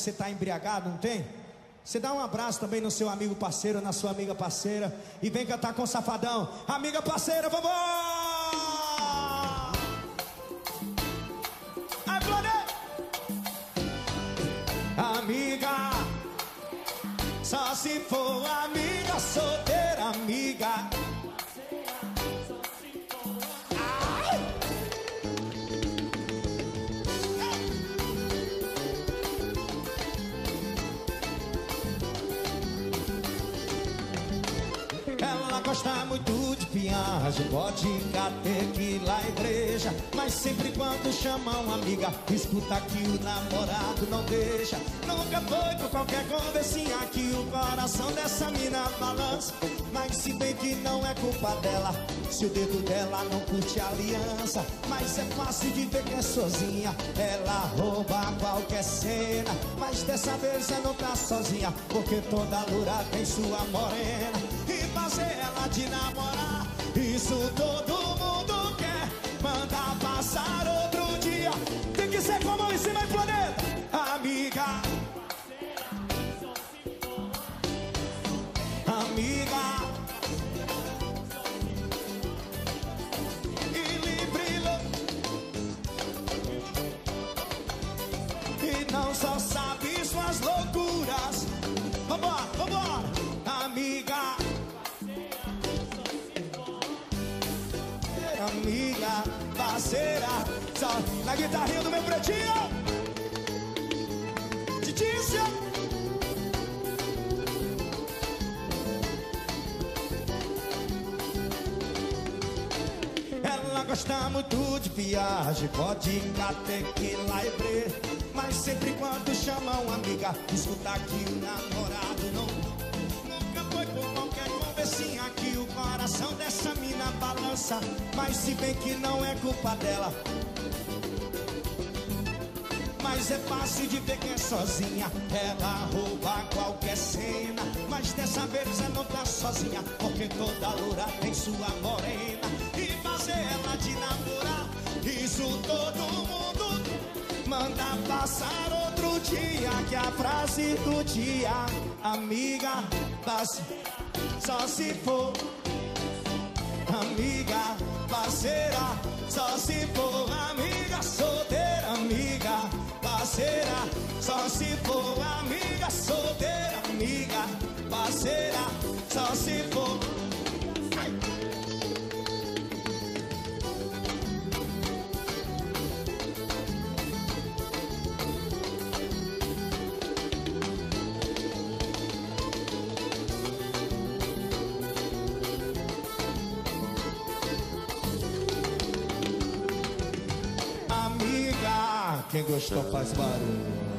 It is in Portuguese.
você tá embriagado, não tem? Você dá um abraço também no seu amigo parceiro, na sua amiga parceira, e vem cantar com o Safadão. Amiga parceira, vamos! Amiga, só se for amiga, solteira amiga. Ela gosta muito de viagem, vodka, tequila, igreja, mas sempre quando chamam amiga, escuta que o namorado não deixa. Nunca foi por qualquer conversinha que o coração dessa mina balança. Mas se bem que não é culpa dela, se o dedo dela não curte a aliança. Mas é fácil de ver que é sozinha, ela rouba qualquer cena. Mas dessa vez ela não tá sozinha, porque toda loura tem sua morena. E fazer ela de namorar, isso todo mundo quer. Manda passar outro dia, tem que ser com a mão em cima, planeta. Amiga, amiga, e livre, e não só sabe suas loucuras. Vambora, vambora, amiga, amiga, parceira, só na guitarrinha do meu pretinho. Titícia. Ela gosta muito de viagem, vodka, tequila e brê, mas sempre quando chamam amiga, escuta que o namorado nunca foi por qualquer conversinha que o coração dessa mina balança. Mas se bem que não é culpa dela, mas é fácil de ver que é sozinha, ela rouba qualquer cena. Mas dessa vez ela não tá sozinha, porque toda loura tem sua morena. E fazer ela de namorar, isso todo mundo manda passar outro dia. Que a frase do dia, amiga, só se for amiga, parceira, só se for amiga, solteira amiga, parceira, só se for amiga, solteira amiga, parceira, só se for. Amiga, quem gostou faz barulho.